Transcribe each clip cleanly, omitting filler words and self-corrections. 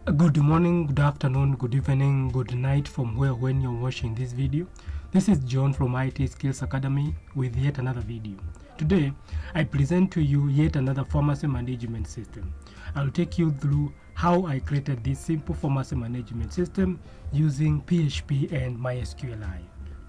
Good morning, good afternoon, good evening, good night from when you're watching this video. This is John from IT Skills Academy with yet another video. Today, I present to you yet another pharmacy management system. I'll take you through how I created this simple pharmacy management system using PHP and MySQLI.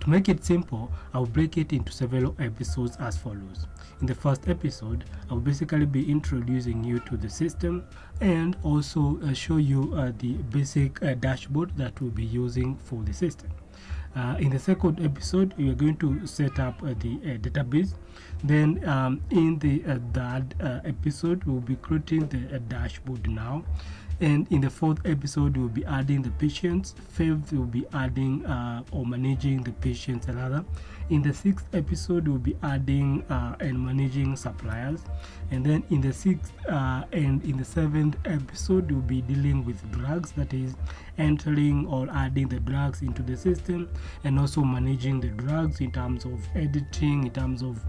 To make it simple, I'll break it into several episodes as follows. In the first episode, I'll basically be introducing you to the system and also show you the basic dashboard that we'll be using for the system. In the second episode, we are going to set up the database. Then in the third episode, we'll be creating the dashboard now. And in the fourth episode, we'll be adding the patients. Fifth, we'll be adding or managing the patients another. In the sixth episode, we'll be adding and managing suppliers. And then in the sixth and in the seventh episode, we'll be dealing with drugs, that is entering or adding the drugs into the system, and also managing the drugs in terms of editing, in terms of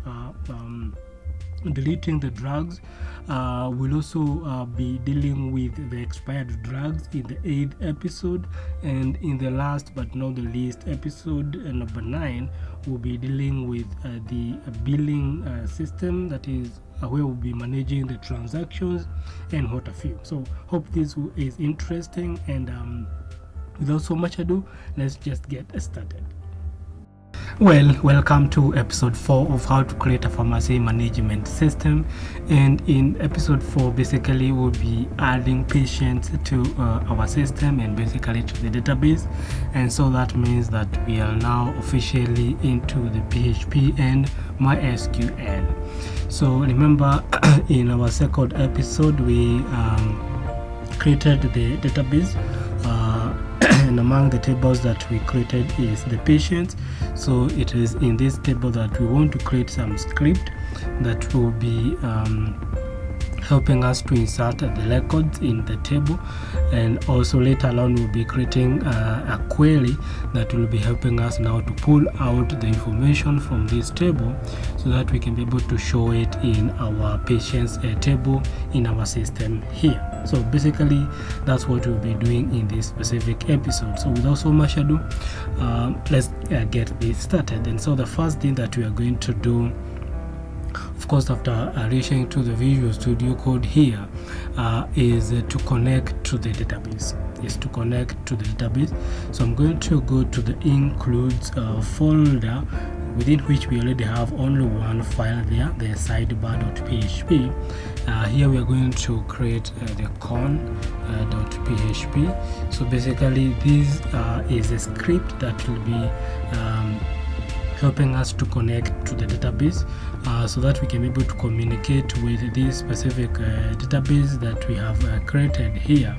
deleting the drugs. We'll also be dealing with the expired drugs in the 8th episode, and in the last but not the least episode number 9, we'll be dealing with the billing system, that is where we'll be managing the transactions and what have you. So hope this is interesting, and without so much ado, let's just get started. Well, welcome to episode 4 of how to create a pharmacy management system. And in episode 4, basically we'll be adding patients to our system and basically to the database. And so that means that we are now officially into the PHP and MySQL. So remember, in our second episode, we created the database. And among the tables that we created is the patients. So it is in this table that we want to create some script that will be helping us to insert the records in the table, and also later on we'll be creating a query that will be helping us now to pull out the information from this table so that we can be able to show it in our patients table in our system here. So basically that's what we'll be doing in this specific episode. So without so much ado, let's get this started. And so the first thing that we are going to do, of course, after reaching to the Visual Studio Code here, is to connect to the database. So I'm going to go to the includes folder, within which we already have only one file there, the sidebar.php. Here we are going to create the con.php. So basically this is a script that will be helping us to connect to the database so that we can be able to communicate with this specific database that we have created here.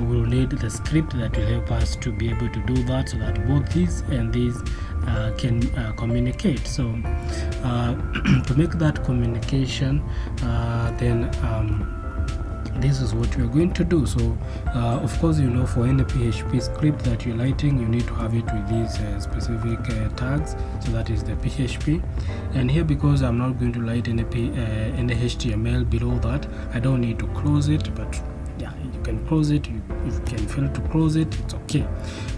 We'll need the script that will help us to be able to do that, so that both these and these can communicate. So to make that communication, then this is what we are going to do. So of course, you know, for any PHP script that you're writing, you need to have it with these specific tags. So that is the PHP, and here, because I'm not going to write any HTML below that, I don't need to close it. But yeah, you can close it. If you can fail to close it, it's okay.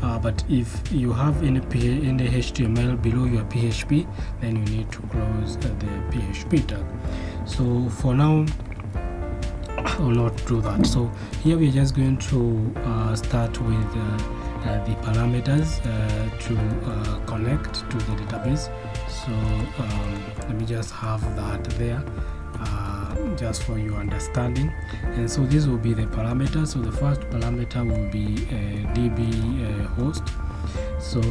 But if you have any HTML below your PHP, then you need to close the PHP tag. So for now, I will not do that. So here we are just going to start with the parameters to connect to the database. So let me just have that there just for your understanding. And so this will be the parameters. So the first parameter will be DB host. So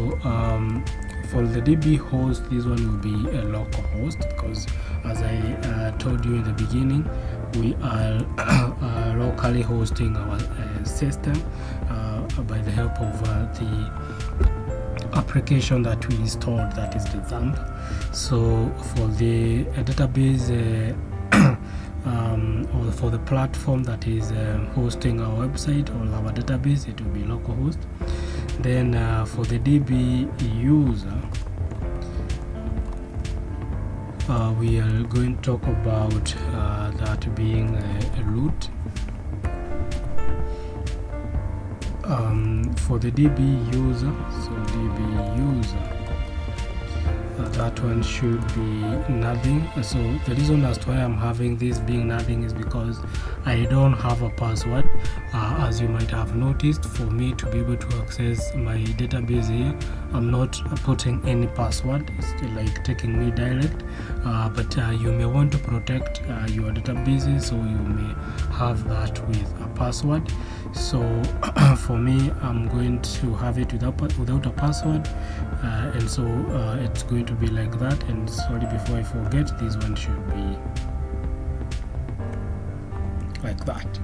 for the DB host, this one will be a local host, because as I told you in the beginning, we are locally hosting our system by the help of the application that we installed, that is the XAMPP. So for the database or for the platform that is hosting our website or our database, it will be localhost. Then for the DB user, we are going to talk about that being a root. for the DB user, so DB user, that one should be nothing. So the reason as to why I'm having this being nothing is because I don't have a password. As you might have noticed, for me to be able to access my database here, I'm not putting any password. It's like taking me direct, but you may want to protect your databases, so you may have that with a password. So for me, I'm going to have it without a password, and so it's going to be like that. And sorry, before I forget, this one should be like that,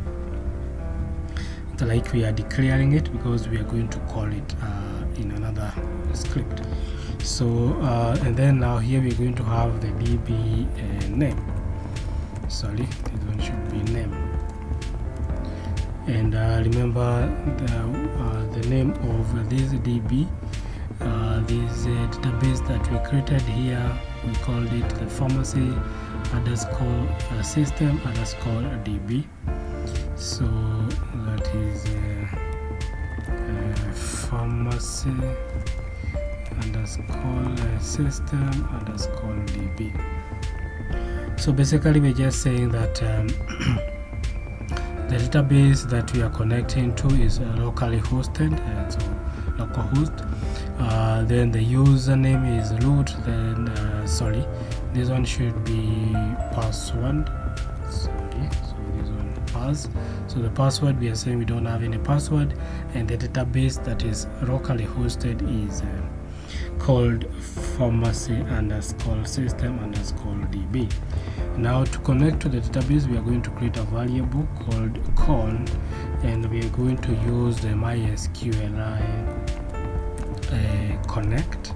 like we are declaring it, because we are going to call it in another script. So and then now here we're going to have the DB name. Sorry, this one should be name. And remember the name of this DB, this database that we created here, we called it the pharmacy _ system _ DB. So that is pharmacy _ system _ DB. So basically we're just saying that the database that we are connecting to is locally hosted, so localhost. Then the username is root. Then sorry, this one should be password. Sorry, so this one pass. So the password, we are saying we don't have any password, and the database that is locally hosted is called pharmacy _ system _ DB. Now to connect to the database, we are going to create a variable called con, and we are going to use the MySQLi connect.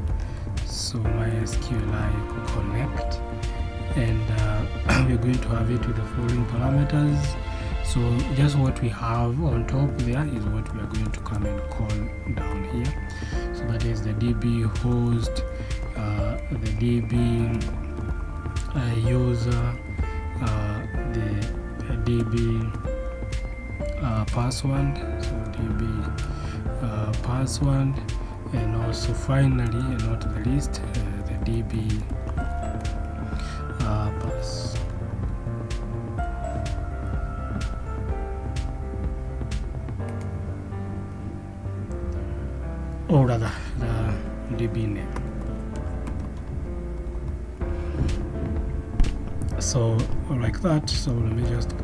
So MySQLi connect, and we're going to have it with the following parameters. So just what we have on top there is what we are going to come and call down here. So that is the DB host, the DB user, the DB password, so DB password, and also finally, and not the least, the DB pass. Or rather, the DB name. So like that. So let me just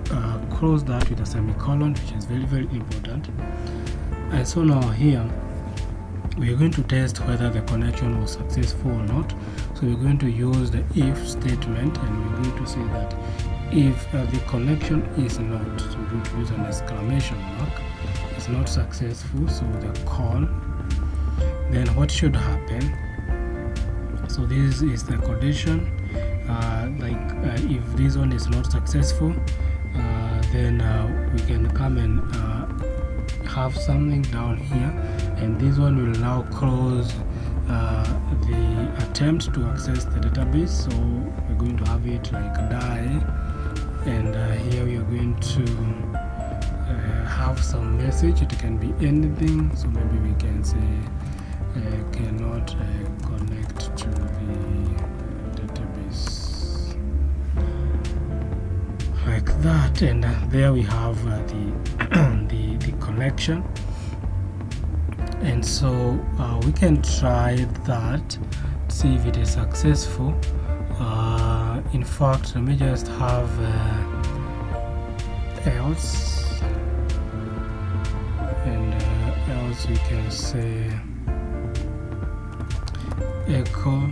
close that with a semicolon, which is very, very important. And so now here we are going to test whether the connection was successful or not. So we're going to use the if statement, and we're going to say that if the connection is not, so we're going to use an exclamation mark, it's not successful, so the call, then what should happen? So this is the condition. If this one is not successful, then we can come and have something down here, and this one will now close the attempt to access the database. So we're going to have it like die, and here we are going to have some message. It can be anything, so maybe we can say cannot connect to the database, like that. And there we have the connection. And so we can try that, see if it is successful. In fact, let me just have else, and else we can say echo,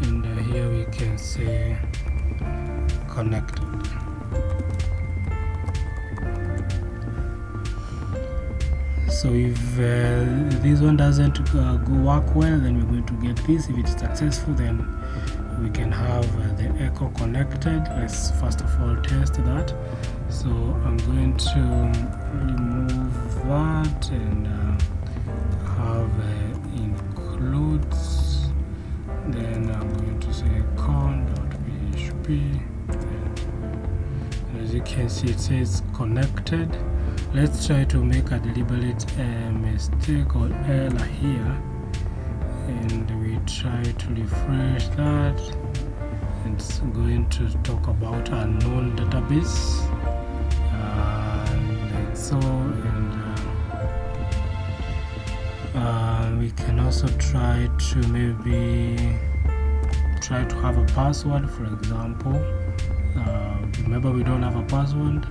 and here we can say connected. So if this one doesn't work well, then we're going to get this. If it's successful, then we can have the echo connected. Let's first of all test that. So I'm going to remove that and have includes. Then I'm going to say con.php. And as you can see, it says connected. let's try to make a deliberate mistake or error here, and we try to refresh that. It's going to talk about a known database, like so, and we can also try to have a password, for example. Remember, we don't have a password.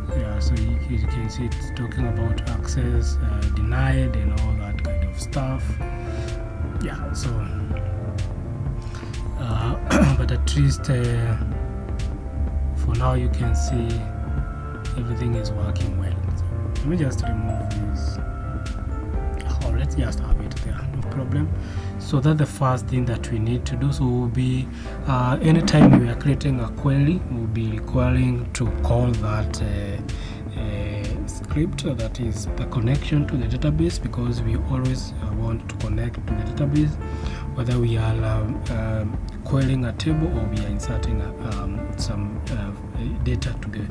Yeah, so you can see it's talking about access denied and all that kind of stuff. Yeah, so but at least for now you can see everything is working well. So let me just remove this. Oh, let's just have it there, no problem. So that's the first thing that we need to do. So we'll be anytime we are creating a query, we'll be requiring to call that script, that is the connection to the database, because we always want to connect to the database, whether we are querying a table or we are inserting some data to the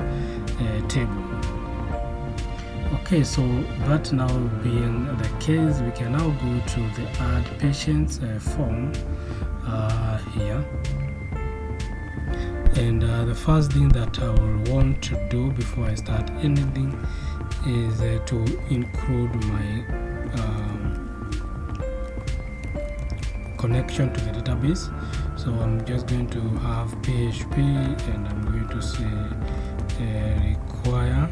table. Okay, so that now being the case, we can now go to the add patients form here, and the first thing that I will want to do before I start anything is to include my connection to the database. So I'm just going to have PHP, and I'm going to say require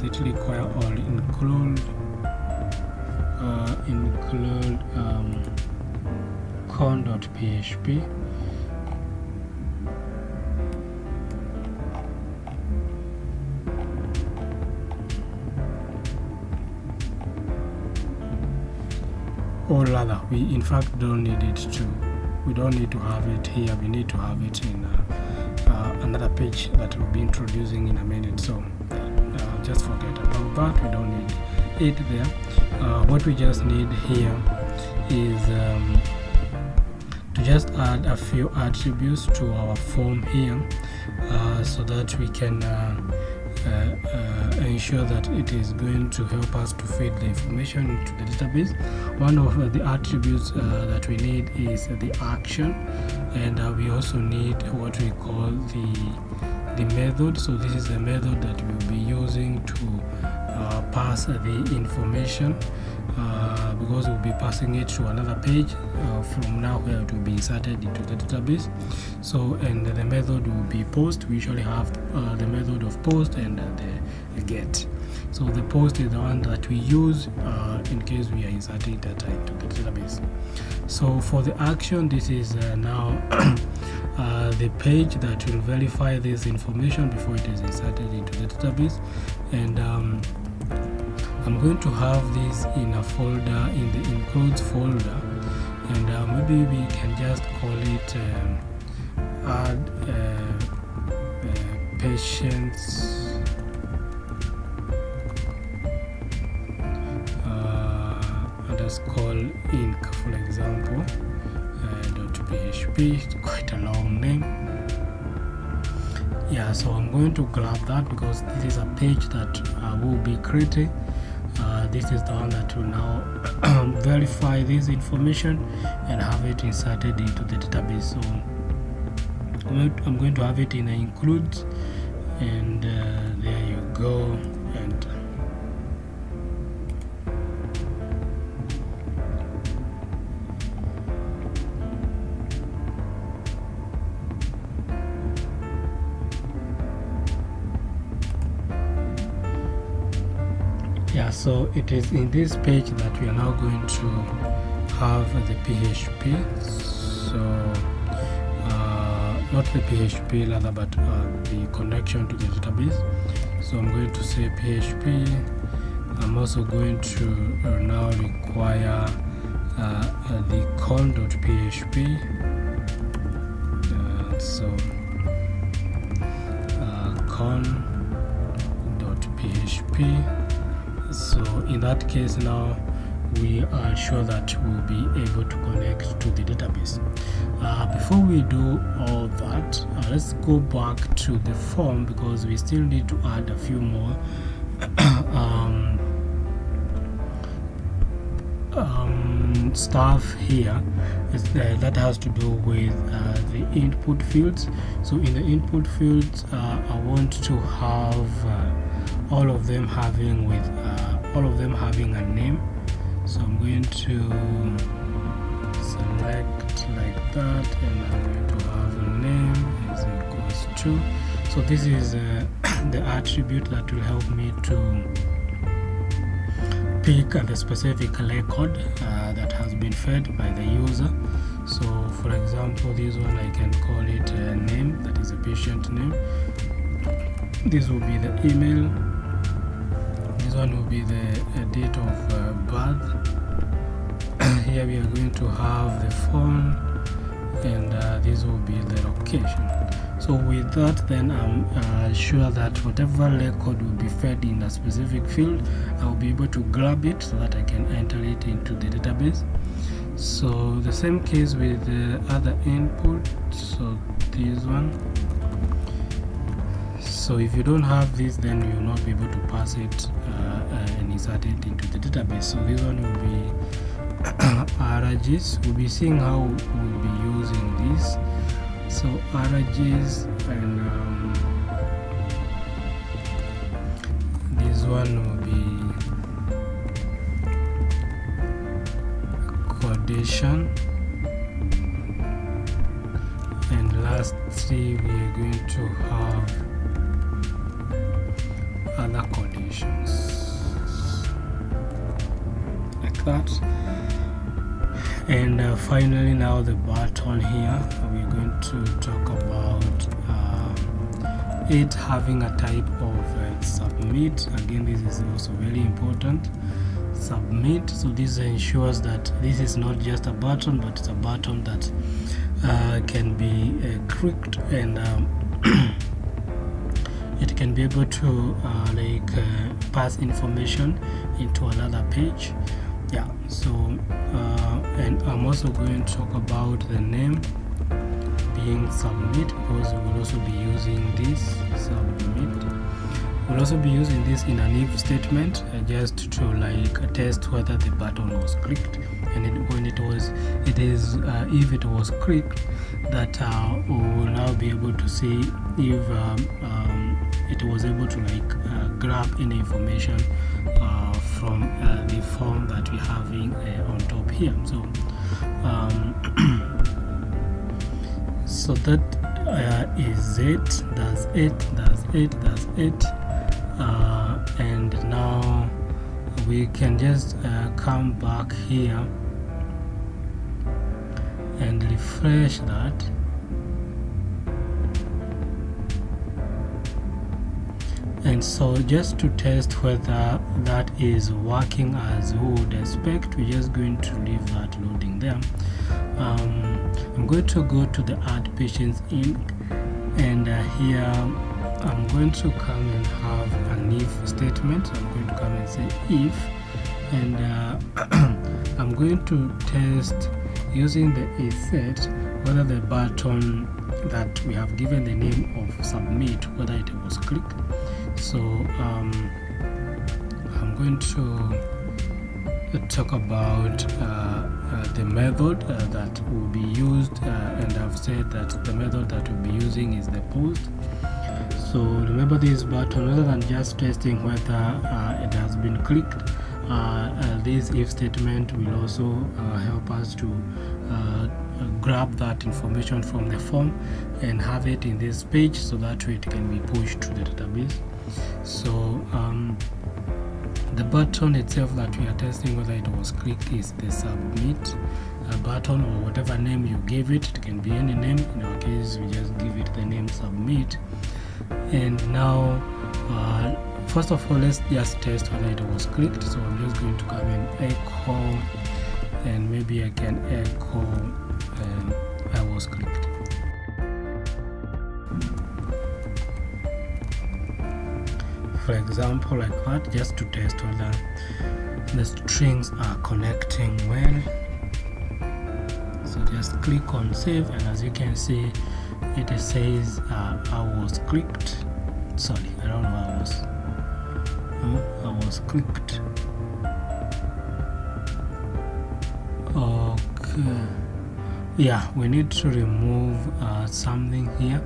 or include con.php. Or rather, we in fact don't need it to. We don't need to have it here. We need to have it in another page that we'll be introducing in a minute. So just forget about that. We don't need it there. What we just need here is to just add a few attributes to our form here, so that we can ensure that it is going to help us to feed the information into the database. One of the attributes that we need is the action, and we also need what we call the method. So this is the method that we'll be using to pass the information, because we'll be passing it to another page from now where it will be inserted into the database. So, and the method will be post. We usually have the method of post and the get. So the post is the one that we use in case we are inserting data into the database. So for the action, this is now the page that will verify this information before it is inserted into the database. And I'm going to have this in a folder, in the includes folder, and maybe we can just call it add patients underscore inc, for example, .php. It's quite a long name. Yeah, so I'm going to grab that because this is a page that will be creating. This is the one that will now verify this information and have it inserted into the database. So I'm going to have it in includes, and there you go. And yeah, so it is in this page that we are now going to have the PHP. So not the PHP rather, but the connection to the database. So I'm going to say PHP. I'm also going to now require the con.php. So con.php. So in that case, now we are sure that we'll be able to connect to the database. Before we do all that, let's go back to the form, because we still need to add a few more stuff here that has to do with the input fields. So in the input fields, I want to have all of them having a name. So I'm going to select like that, and I'm going to have a name as equals to. So this is the attribute that will help me to pick the specific record that has been fed by the user. So for example, this one I can call it a name, that is a patient name. This will be the email. This one will be the date of birth. Here we are going to have the phone, and this will be the location. So with that, then I'm sure that whatever record will be fed in a specific field, I will be able to grab it so that I can enter it into the database. So the same case with the other input, so this one. So if you don't have this, then you will not be able to pass it and insert it into the database. So this one will be RGs. We'll be seeing how we'll be using this. So RGs, and this one will be codation, and lastly we are going to have other codations like that. And finally, now the button here, we're going to talk about it having a type of submit. Again, this is also very important. Submit. So this ensures that this is not just a button, but it's a button that can be clicked, and it can be able to pass information into another page. Yeah, so and I'm also going to talk about the name being submit, because we will also be using this submit. We'll also be using this in an if statement, just to test whether the button was clicked, and if it was clicked, that we will now be able to see if it was able to grab any information from the form that we're having on top here. So so that is it. That's it. And now we can just come back here and refresh that. And so just to test whether that is working as we would expect, we're just going to leave that loading there. I'm going to go to the add patients in, and here I'm going to come and have an if statement. I'm going to come and say if, and I'm going to test using the if set whether the button that we have given the name of submit, whether it was clicked. So I'm going to talk about the method that will be used, and I've said that the method that we'll be using is the post. So remember, this button, rather than just testing whether it has been clicked, this if statement will also help us to grab that information from the form and have it in this page, so that way it can be pushed to the database. So the button itself that we are testing whether it was clicked is the submit button, or whatever name you give it. It can be any name. In our case, we just give it the name submit. And now first of all, let's just test whether it was clicked. So I'm just going to come and echo, and maybe I can echo I was clicked. For example, like that, just to test whether the strings are connecting well. So just click on save, and as you can see, it says I was clicked. Sorry, I don't know. I was clicked. Okay. Yeah, we need to remove something here.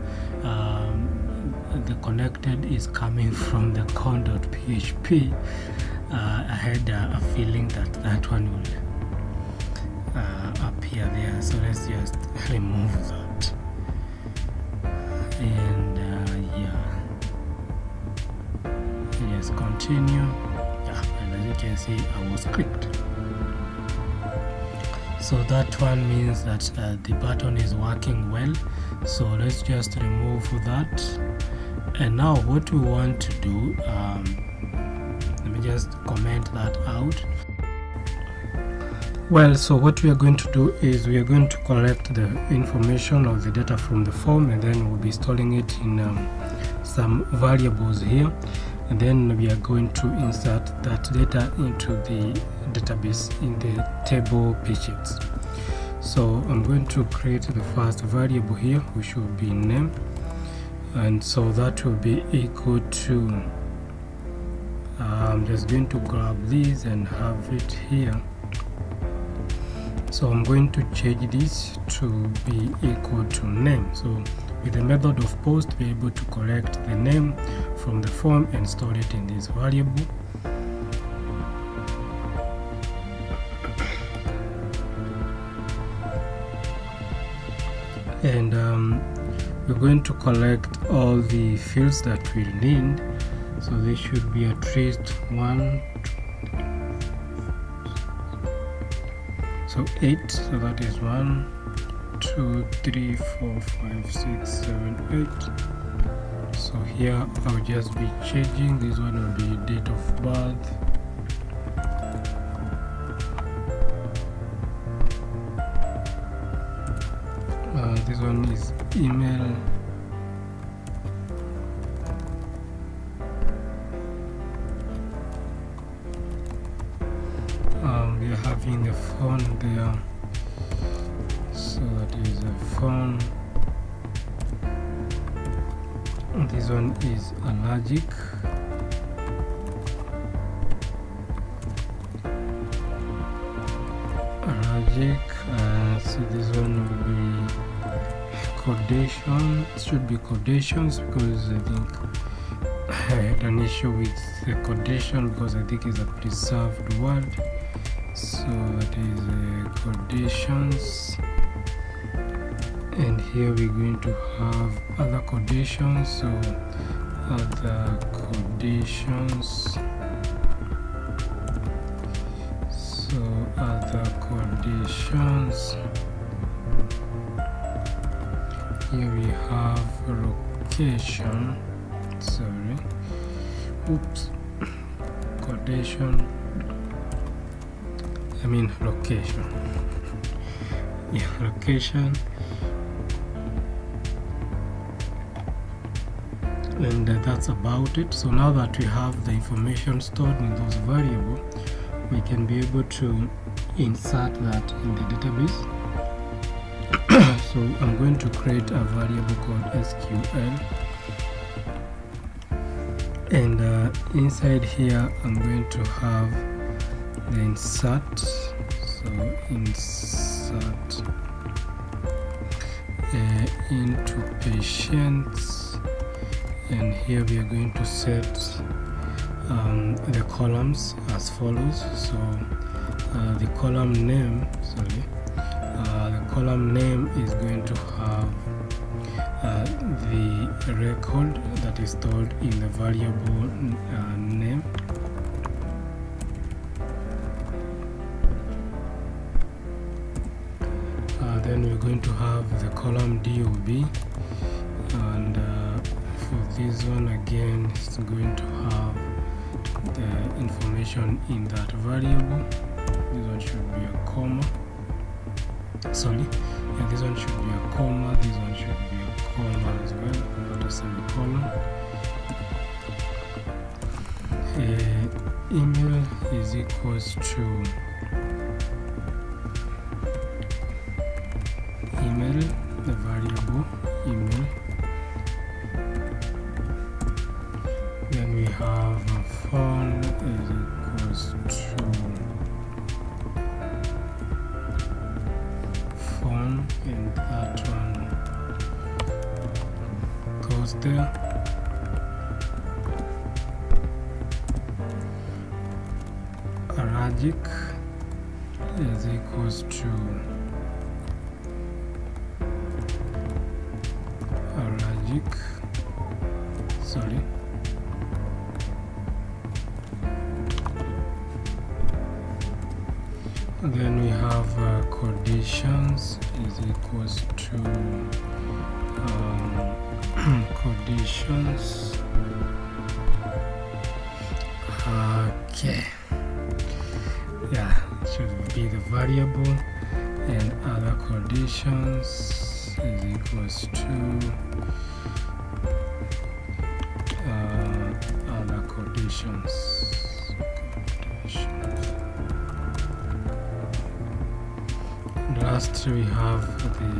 The connected is coming from the con.php. I had a feeling that one will appear there, so let's just remove that. And yeah, let's continue. Yeah, and as you can see, I was clicked. So that one means that the button is working well. So let's just remove that. And now what we want to do, let me just comment that out. Well, so what we are going to do is we are going to collect the information of the data from the form, and then we'll be storing it in some variables here, and then we are going to insert that data into the database in the table pages. So I'm going to create the first variable here, which will be name, and so that will be equal to I'm just going to grab this and have it here. So I'm going to change this to be equal to name. So with the method of post, we're able to collect the name from the form and store it in this variable. And we're going to collect all the fields that we need. So this should be at least 1, so 8. So that is 1, 2, 3, 4, 5, 6, 7, 8. So here I'll just be changing. This one will be date of birth. This one is email. We are having the phone there, so that is a phone. This one is allergic. So this one will be codation. It should be codations, because I think I had an issue with the codation, because I think it's a preserved word. So that is codations, and here we're going to have other codations. So other codations. So other codations. Here we have location. Sorry. Oops. Codation. I mean location. Yeah, location. And that's about it. So now that we have the information stored in those variables, we can be able to insert that in the database. So I'm going to create a variable called SQL, and inside here I'm going to have the insert. So insert into patients, and here we are going to set the columns as follows. So the column name, the column name is going to have the record that is stored in the variable name. Then we're going to have the column DOB, and for this one again, it's going to have the information in that variable. This one should be a comma. Sorry, yeah, this one should be a comma. This one should be a comma as well, not a semicolon. Email is equals to email, the variable email. Then we have a phone is equals to phone, and that one goes there. Aragic is equals to then we have conditions is equals to conditions. Okay, yeah, it should be the variable, and other conditions is equals to other conditions. Last we have the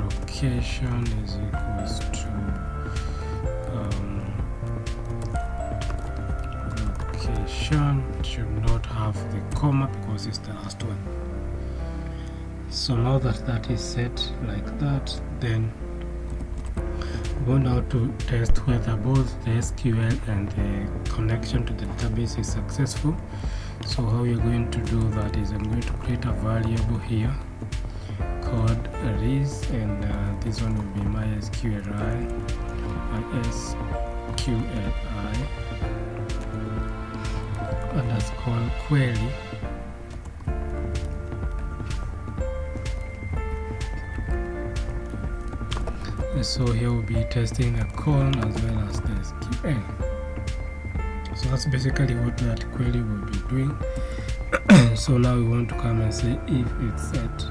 location is equals to location. It should not have the comma because it's the last one. So now that that is set like that, then go now to test whether both the SQL and the connection to the database is successful. So how you're going to do that is I'm going to create a variable here called this, and this one will be MySQLI underscore query. So here we'll be testing the colon as well as the SQL. So that's basically what that query will be doing. So now we want to come and say if it's set.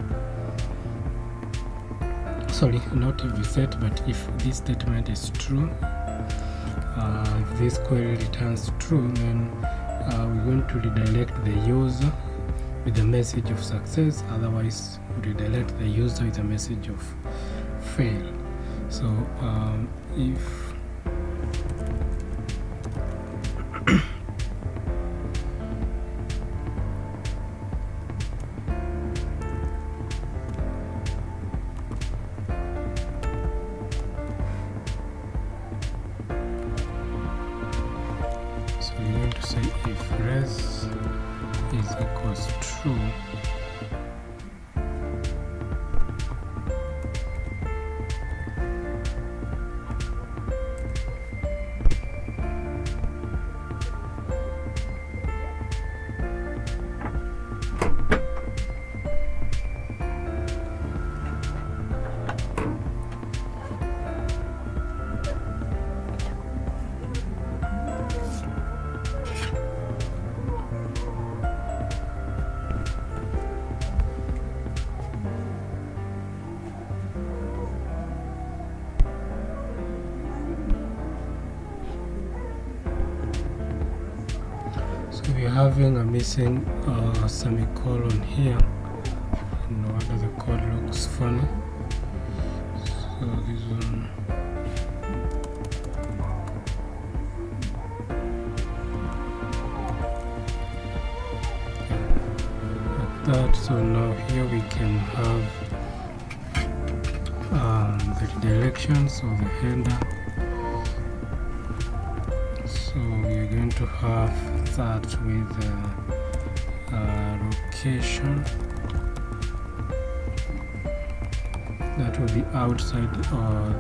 Sorry, not if it's set, but if this statement is true, if this query returns true, then we're going to redirect the user with the message of success. Otherwise, we redirect the user with a message of fail. So if so we're going to say if res is equals true, we're having a missing semicolon here. No wonder the code looks funny. So this one, like that. So now here we can have the directions of the header. So we're going to have that with location that will be outside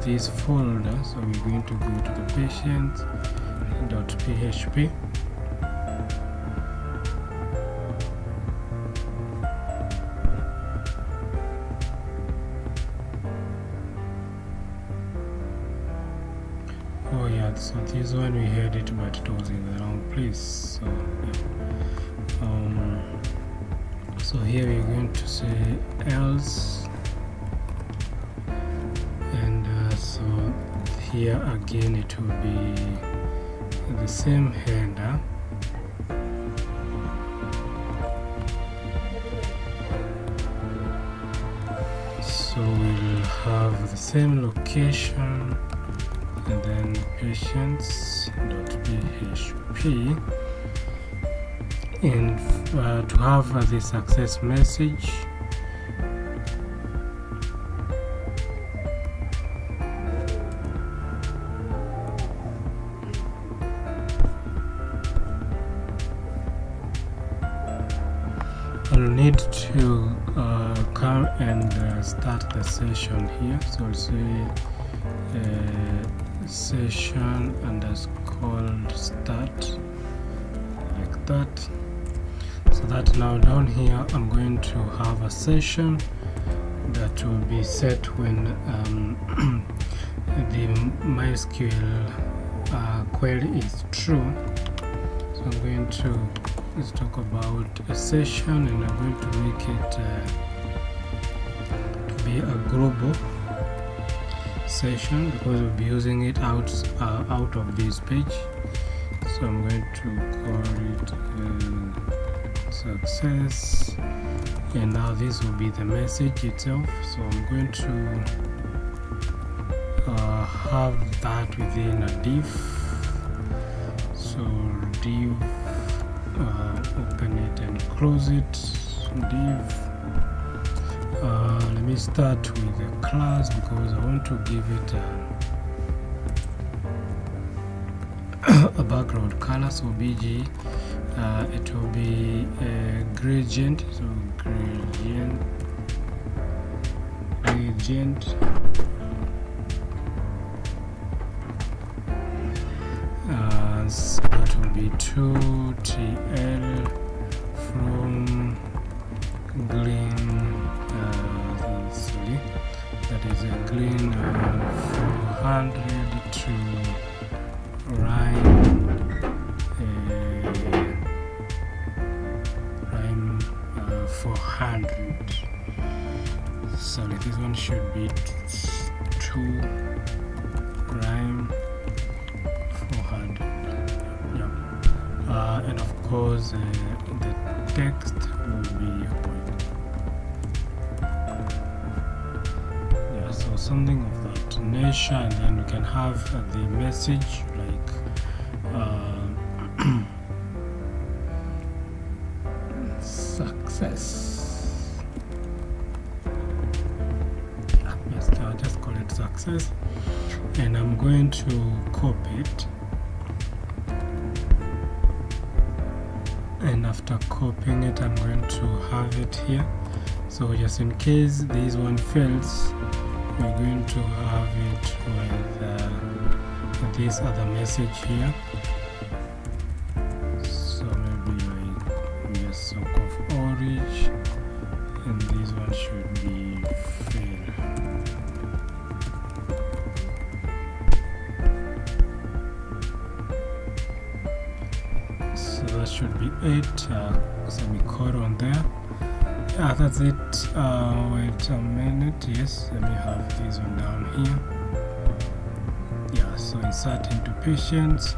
this folder. So we're going to go to the patient.php. Oh yeah, so this one we had it, but it was in the wrong place. So yeah. So here we're going to say else, and so here again it will be the same header. So we'll have the same location and then patients.php, and to have the success message, I'll need to come and start the session here. So I'll say session underscore start, like that. So that now down here I'm going to have a session that will be set when the MySQL query is true. So I'm going to let's talk about a session, and I'm going to make it to be a global session because we'll be using it out of this page. So I'm going to call it success, and now this will be the message itself. So I'm going to have that within a div. So div, open it and close it, div. Let me start with the class because I want to give it a background color. So bg, it will be a gradient, so gradient, so that will be 2tl from green, that is a green 400 to rhyme 400. Sorry, this one should be 2 rhyme 400. And of course the text will be white. Yeah, so something of that nature, and then we can have the message like success. Yes, I'll just call it success, and I'm going to copy it. And after copying it, I'm going to have it here. So just in case this one fails, we're going to have it with this other message here. So maybe like sock of orange, and this one should be fail. So that should be 8, semicolon there. Yeah, that's it. Wait a minute. Yes, let me have this one down here. Yeah, so insert into patients.